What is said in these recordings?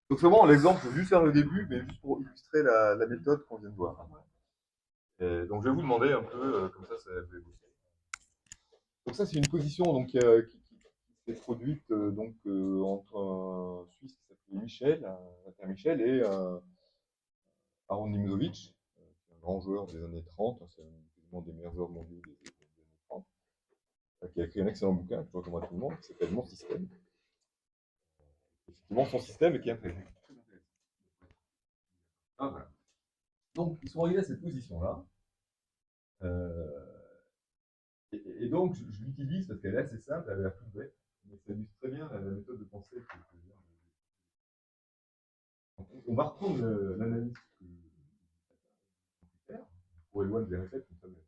Donc c'est vraiment l'exemple, je vais juste faire le début, mais juste pour illustrer la méthode qu'on vient de voir. Et donc je vais vous demander un peu, comme ça va vous bosser. Donc ça c'est une position donc, qui s'est produite entre un Suisse qui s'appelait Michel, Walter Michel, et Aaron Nimzowitsch, qui est un grand joueur des années 30, c'est un des meilleurs joueurs mondiaux des années 30, qui a écrit un excellent bouquin que je recommande à tout le monde, qui s'appelle Mon système. Effectivement, son système est qui est très intéressant. Ah, voilà. Donc, ils sont arrivés à cette position-là. Euh, et donc, je l'utilise parce qu'elle est assez simple, elle a l'air toute bête, mais ça illustre très bien la méthode de pensée que je viens on va reprendre l'analyse que faire. Pour Eloine, je les répète comme ça.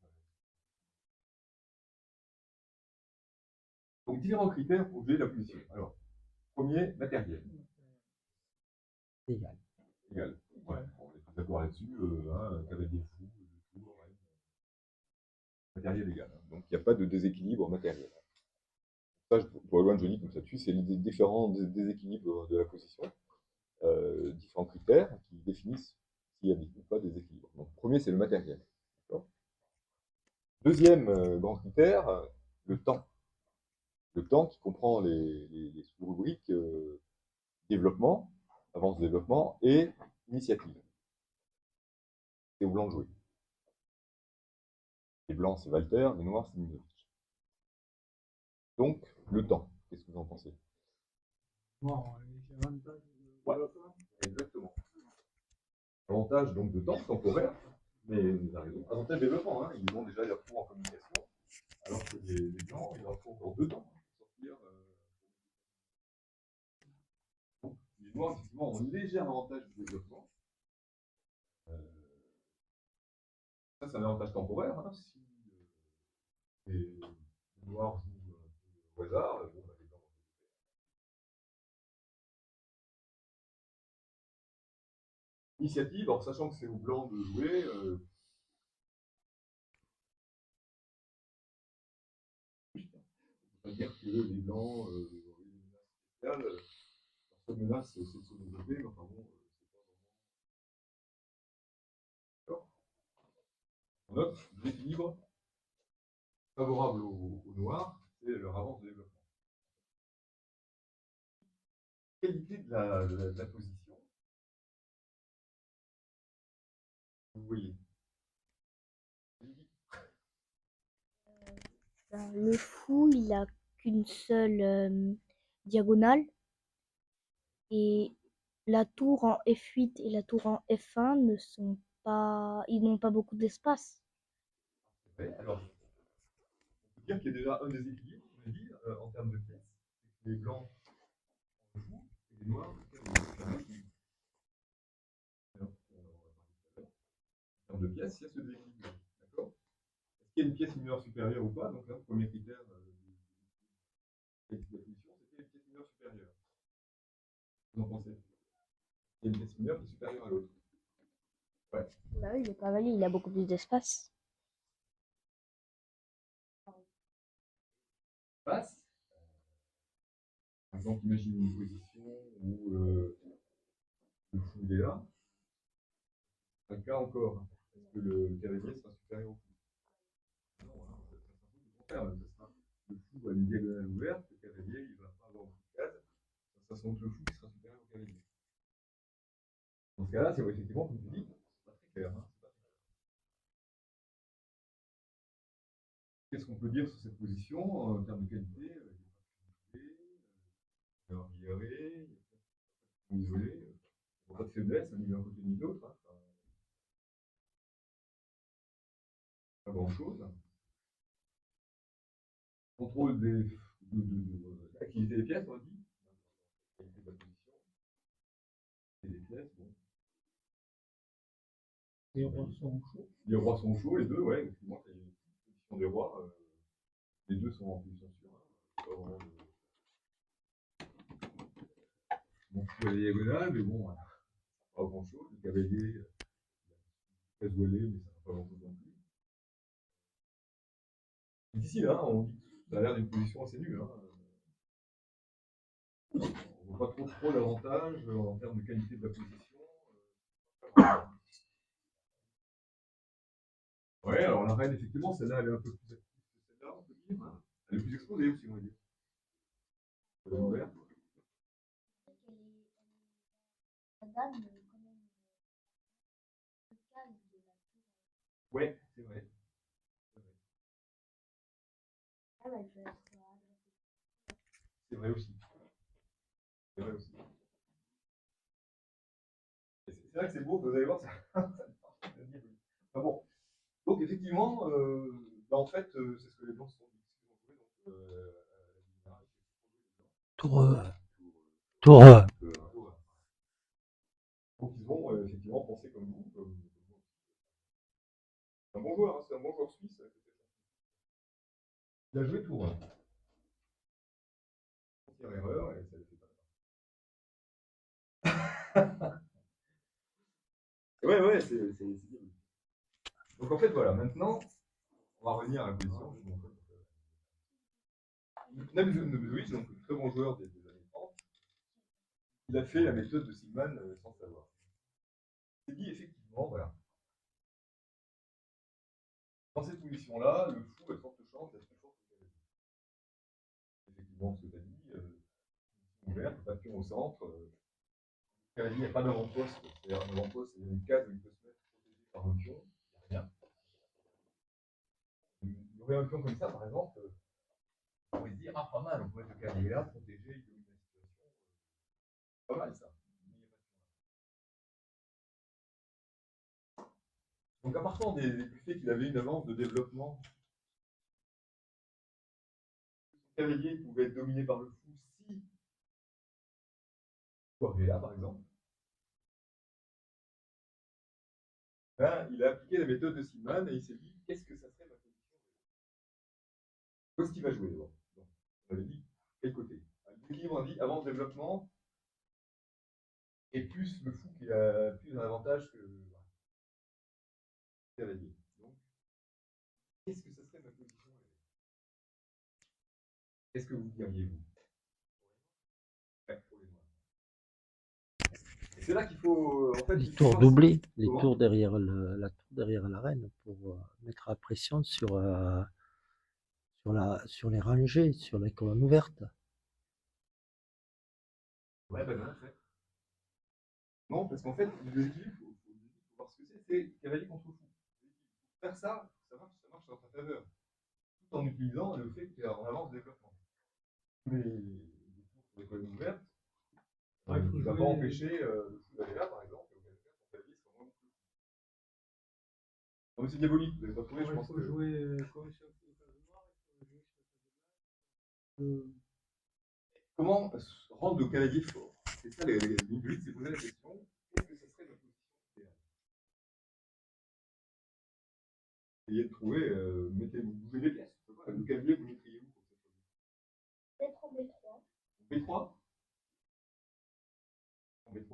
Donc, différents critères pour juger la position. Alors, premier, matériel. Égal. Égal. Ouais, on est tous d'accord là-dessus. Cavalier fou, le tour, ouais. Matériel égal. Donc, il n'y a pas de déséquilibre matériel. Ça, pour Eloine, je dis comme ça dessus, c'est les différents déséquilibres de la position. Différents critères qui définissent s'il y a ou pas des équilibres. Donc, premier, c'est le matériel. Deuxième grand critère, le temps. Le temps qui comprend les sous-rubriques développement, avance de développement et initiative. C'est au blanc de jouer. Les blancs, c'est Walter, les noirs, c'est Minovic. Donc, le temps, qu'est-ce que vous en pensez? Bon, Ouais, exactement. Avantage donc de temps temporaire, mais vous avez raison. Avantage développement, hein. Ils ont déjà des retours en communication, alors que les blancs, ils leur font dans 2 ans pour sortir. Les noirs, effectivement, ont un léger avantage de développement. Euh, ça, c'est un avantage temporaire. Hein. Si les noirs jouent un peu au hasard, bon, bah, les blancs. Initiative, alors sachant que c'est aux blancs de jouer, on peut dire que les blancs ont une menace spéciale. Leur seule menace, c'est de se développer, mais enfin bon, c'est pas vraiment. On note l'équilibre favorable aux noirs, c'est leur avance de développement. Qualité de la position, vous voyez. Ben, le fou, il a qu'une seule diagonale et la tour en F8 et la tour en F1 ne sont pas, ils n'ont pas beaucoup d'espace. Ouais, alors, on peut dire qu'il y a déjà un déséquilibre, on a dit, en termes de pièces. Les blancs en jouent et les noirs en termes de pièces, il y a ce déséquilibre. D'accord. Est-ce qu'il y a une pièce mineure supérieure ou pas? Donc là, le premier critère de la position, c'était une pièce mineure supérieure. Vous en pensez? Il y a une pièce mineure qui est supérieure à l'autre. Ouais. Bah oui, le cavalier, il a beaucoup plus d'espace. Passe. Par exemple, imaginez une position où le fou est là. C'est un cas encore. Est-ce que le cavalier sera supérieur au fou? Non, hein, ça sera le contraire. Le fou a une diagonale ouverte, le cavalier, il ne va pas avoir beaucoup de cases. Ça sera donc le fou qui sera supérieur au cavalier. Dans ce cas-là, c'est effectivement, comme tu dis, c'est pas très clair. Hein, qu'est-ce qu'on peut dire sur cette position en termes de qualité? Il y a arriéré, isolé, pas de faiblesse, ni d'un côté ni de l'autre. Hein, pas grand-chose. Contrôle l'activité des pièces, on dit. Qualité de la position. Et des pièces, bon. Les rois sont chauds. Les rois sont chauds, les deux, ouais, effectivement, il y a une position des rois. Les deux sont en position sûre. Hein. Mon fou est diagonale, mais bon, pas grand chose. Le cavalier, très voilé, mais ça n'a pas grand chose non plus. Difficile, hein, on dit que ça a l'air d'une position assez nulle. Hein. On pas trop d'avantages en termes de qualité de la position. Ouais, alors la reine, effectivement, celle-là, elle est un peu plus active que celle-là, on peut dire. Hein. Elle est plus exposée aussi, on va dire. Elle est ouverte. Ouais, c'est vrai. C'est vrai aussi. C'est vrai aussi. C'est vrai que c'est beau, vous allez voir, ça. Ah bon. Donc effectivement, bah, en fait, c'est ce que les blancs se sont dit. Tour. Donc ils ont effectivement pensé comme vous. C'est un bon joueur, hein, c'est un bon joueur suisse. Il a joué tour 1. Première erreur, et ça ne fait pas. Ouais, c'est bien. Donc en fait, voilà, maintenant, on va revenir à la position. Nabuzovich, donc très bon joueur des années 30, il a fait la méthode de Sigman sans savoir. Il s'est dit effectivement, voilà. Dans cette position-là, le fou a de fortes chances d'être plus fort que le cavalier. Effectivement, ce que tu as dit, ouverte, pas de pion au centre. Le cavalier, il n'y a pas d'avant-poste. C'est-à-dire, un avant-poste, c'est une case où il peut se mettre protégé par un pion. Il n'y a rien. Il y aurait un pion comme ça, par exemple, on pourrait se dire, ah, pas mal, on pourrait mettre le cavalier là, protégé, il domine la situation. Pas mal ça. Donc, à partir du fait qu'il avait une avance de développement, le cavalier pouvait être dominé par le fou si il là, par exemple. Ben, il a appliqué la méthode de Sigman et il s'est dit, qu'est-ce que ça serait ma position? Qu'est-ce qu'il va jouer d'abord? On avait dit, quel côté? L'équilibre, on a dit, avance développement, et plus le fou qui a plus un avantage que le cavalier. Donc, qu'est-ce que ça serait ma position? Qu'est-ce que vous diriez, vous? Ouais, pour les noirs. Et c'est là qu'il faut. En fait, Les tours doublés, les tours derrière la tour derrière la reine pour mettre la pression sur les rangées, sur les colonnes ouvertes. Ouais, ben non, en fait. Non, parce qu'en fait, le déséquilibre, il faut voir ce que c'est cavalier contre fou. Faire ça, ça marche en ta faveur. Tout en utilisant le fait que tu es en avance développement. Tous les tours sur les colonnes ouvertes, tu ne vas pas empêcher le fou d'aller là, par exemple, et au cas où ton cavalier sera moins bon que le fou. Non, mais c'est diabolique, vous n'avez pas trouvé, je pense. Il faut jouer comme sur le case noir, il faut jouer sur le case Comment rendre le cavalier fort? C'est ça, le but, c'est poser la question, qu'est-ce que ça serait la position idéale? Essayez de trouver, bougez les pièces. Le cavalier, vous mettriez où pour cette position? Peut-être en B3. B3? En B3?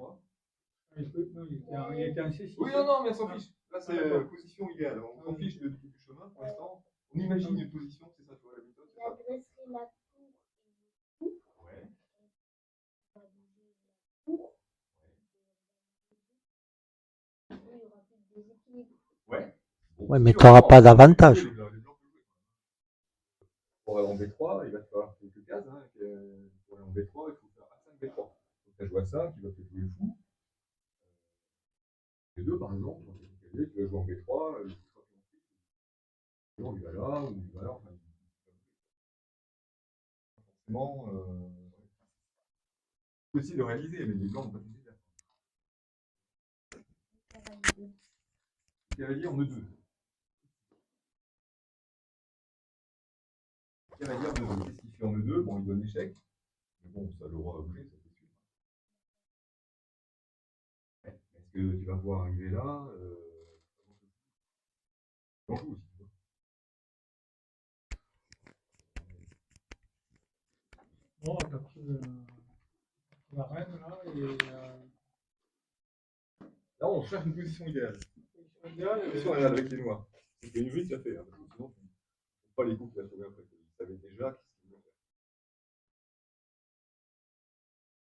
Non, il était en C6. Oui, non, mais on s'en fiche. Là, c'est la position idéale. On s'en fiche du chemin pour l'instant. On imagine une position, c'est ça, tu vois, la méthode. Il adresserait la tour et le fou. Ouais. On va bouger la tour. Il y aura plus de déséquilibre. Ouais. Bon, Ouais, mais tu n'auras pas d'avantage. Pour aller en B3, il va te falloir quelques cases. Hein, pour aller en B3, il faut faire A5 B3. Donc, tu as joué à 5, il va peut-être jouer le fou. Les deux, par exemple, tu vas jouer en B3, le fou sera plus ensuite. Il va là, ou il va là, enfin, forcément, c'est possible de réaliser, mais les blancs n'ont pas tout fait. Cavalier en E2. Cavalier en E2. Qu'est-ce qu'il fait en E2? Bon, il donne échec. Mais bon, ça l'aura bougé, ça c'est sûr. Est-ce que tu vas pouvoir arriver là on joue aussi, tu vois. Bon, tu as pris la reine là et. Là, on cherche une position idéale. Position idéale avec les noirs. C'était une grille, ça fait. Hein, parce que sinon, tu ne pas les coups qu'il va trouver après. Ils savaient déjà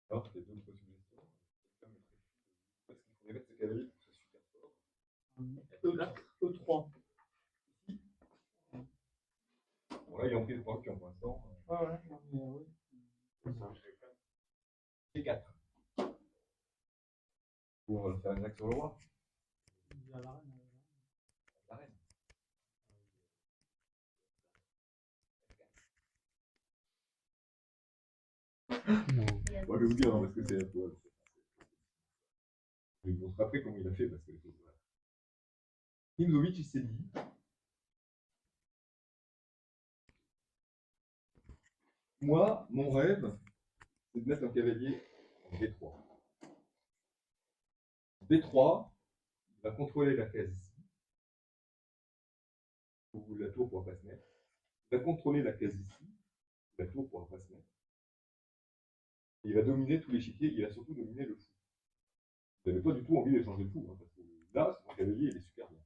Alors, tu as d'autres suggestions? Parce qu'il faudrait mettre ce cavalier pour que ce soit super fort. E3. Bon, là, il est en prise de position pour l'instant. Ouais, non, mais oui. C4. Pour faire une action sur le roi. Il y a la reine. La reine. Non. Bon, je vais vous dire, hein, parce que c'est un peu. Je vais vous montrer après comment il a fait, parce que. Voilà. Nimzowitsch, il s'est dit. Moi, mon rêve, c'est de mettre un cavalier en D3. D3, il va contrôler la case ici, où la tour ne pourra pas se mettre. Il va contrôler la case ici, où la tour ne pourra pas se mettre. Et il va dominer tout l'échiquier, il va surtout dominer le fou. Vous n'avez pas du tout envie d'échanger le fou, hein, parce que là, son cavalier, il est super bien.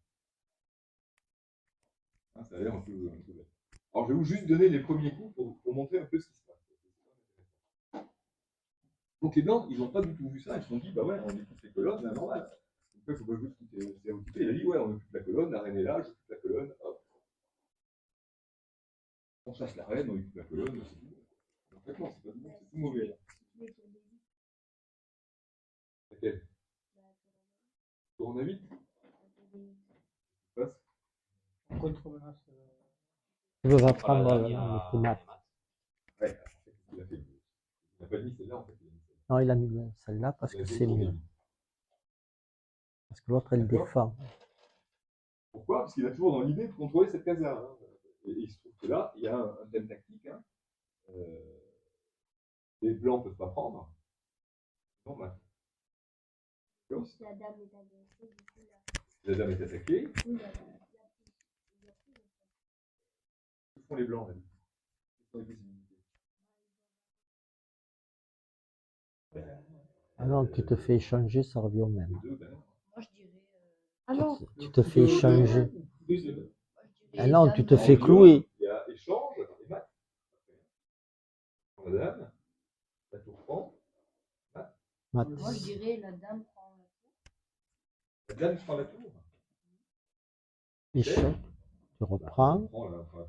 Hein, ça a l'air un peu bête. Alors, je vais vous juste donner les premiers coups pour montrer un peu ce qui se passe. Donc les blancs, ils n'ont pas du tout vu ça, ils se sont dit, bah ouais, on écoute les colonnes, c'est normal. Donc il faut pas jouer tout est occupé. Il a dit, ouais, on occupe la colonne, la reine est là, j'occupe la colonne, hop. On chasse la reine, on occupe la colonne, c'est tout. En fait, non, c'est pas bon, c'est tout mauvais. Laquelle? Tour à 8? Passe. En contre-menace. Tu veux pas Oh prendre là là, le il y a petit mat. Ouais, en fait, il a fait. Il n'a pas mis celle-là, en fait, il a mis celle-là. Non, il a mis celle-là parce Il a que fait c'est tour mieux. à 8. Parce que l'autre, elle D'accord. défend. Pourquoi? Parce qu'il a toujours dans l'idée de contrôler cette case-là. Hein. Et il se trouve que là, il y a un thème tactique. Hein. Les blancs ne peuvent pas prendre. Non, bah. La dame est agressée, du coup, là. La dame est attaquée. Oui, Que font les blancs, là? Quelles sont les possibilités? Ah non, tu te fais échanger, ça revient au même. Les deux, ben non. Moi, je dirais. Ah non, Tu te fais échanger. Deux. Ah non, tu te En fais bleu, clouer. il y a échange et mat. La dame, la tour prend. Mat. moi, je dirais la dame prend la tour. La dame prend la tour. Échange. Tu reprends. Prend la tour.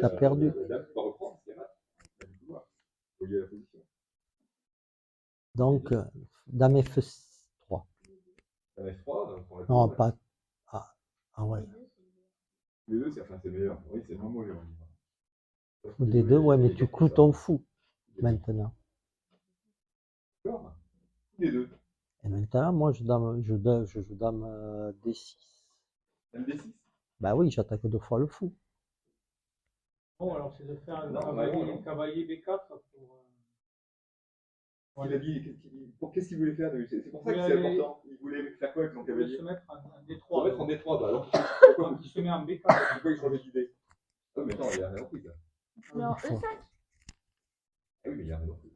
T'as perdu. La dame va reprendre, c'est mat. Il y a du pouvoir. Il y a la position. Donc, dame F3. La F3, on prend la tour. Non, pas. Ah ouais. Les deux, c'est meilleur. Oui, c'est moins mauvais. Fou des deux, ouais, mais tu cloues ton fou maintenant. D'accord. Les deux. Et maintenant, moi, je joue dame D6. Dame D6. Bah oui, j'attaque 2 fois le fou. Bon, alors c'est de faire Non, un cavalier B4 pour. Il a dit, qu'est-ce qu'il voulait faire? C'est pour ça que Oui, c'est allez. important. Il voulait faire quoi avec son Il veut cavalier? se mettre en On va mettre D3. en D3. Bah alors, Donc il se met en B4. pourquoi il changeait d'idée? Ah, mais attends, il a rien compris, ça. Mais en Il faut- E5. Ah oui, mais il a rien compris.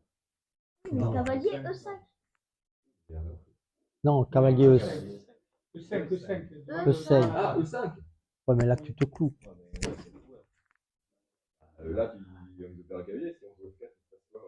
Mais Non. cavalier E5. Il a rien compris. Non, cavalier E. E5, E5. E5. Ah, E5. Ouais, mais là, tu te cloues. Là, tu viens de faire un cavalier, si on veut faire, ça se passe quoi,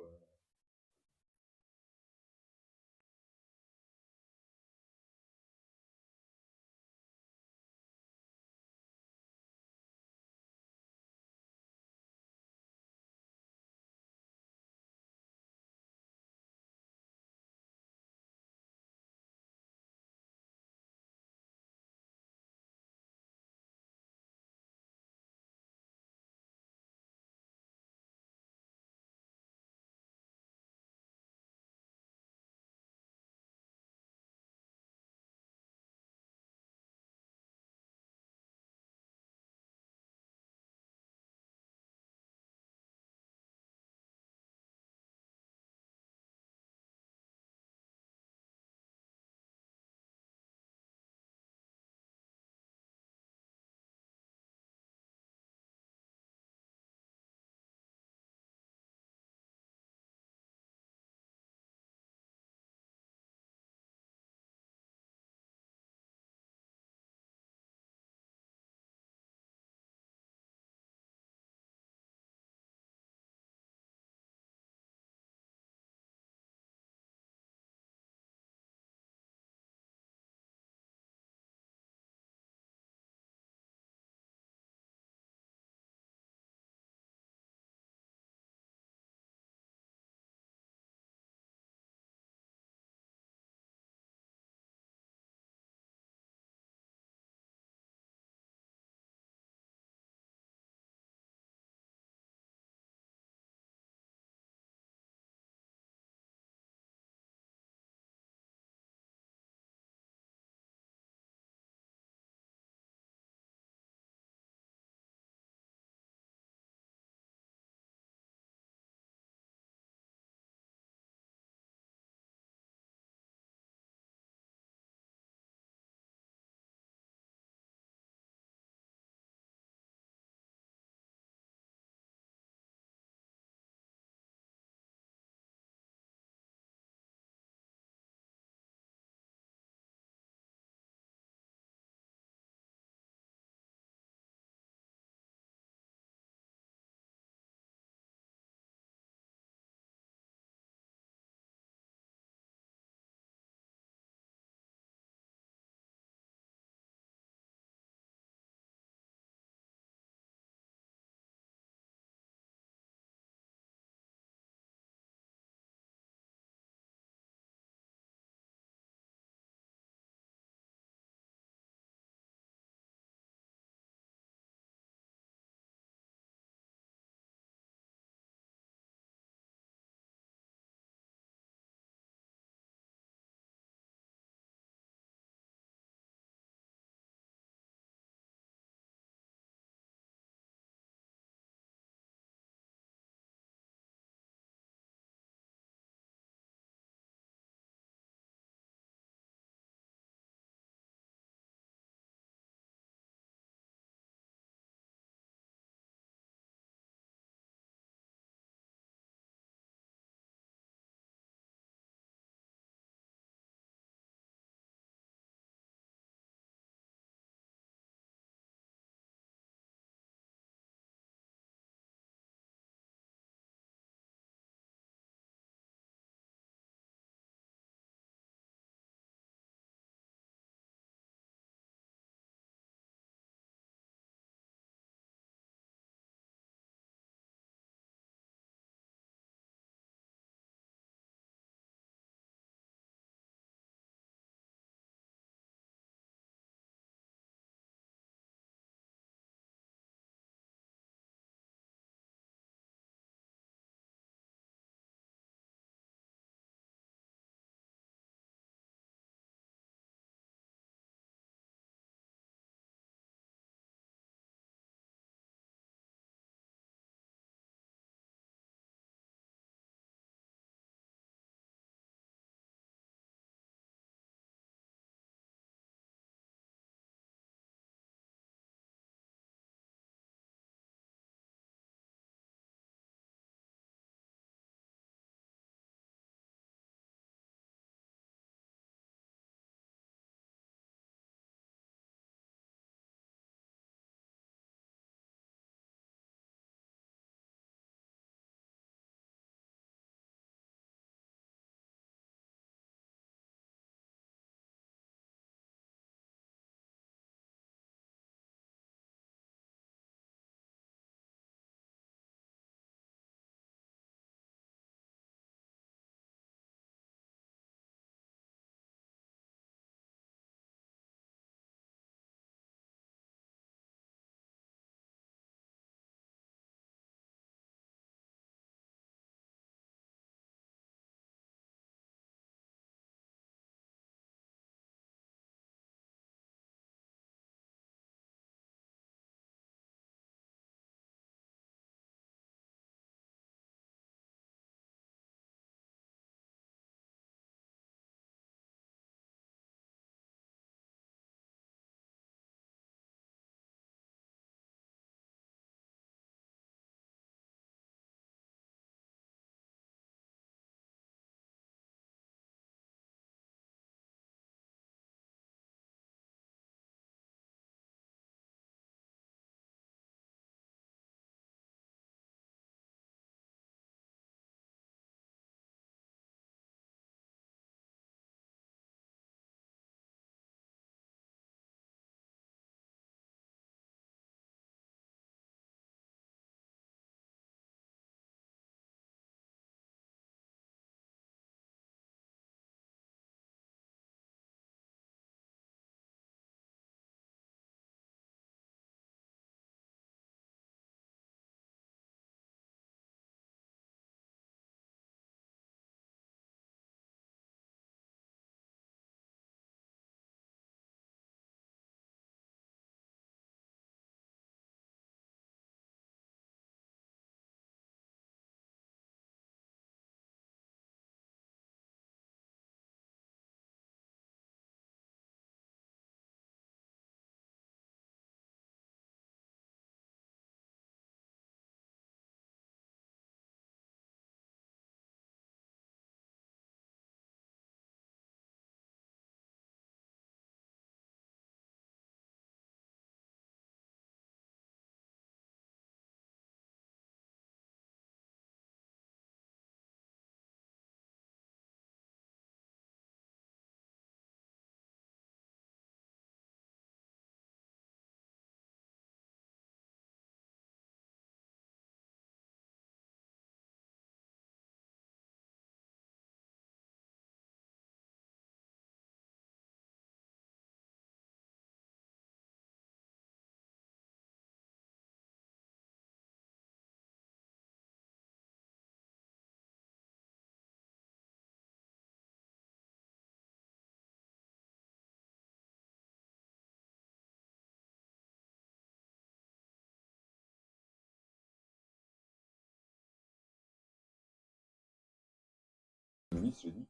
j'ai dit,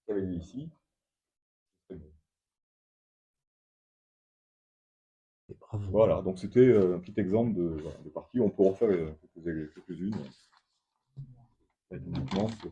cavalier ici, c'est bon. Et bravo. Voilà, donc c'était un petit exemple de partie. On peut en faire quelques-unes. Uniquement sur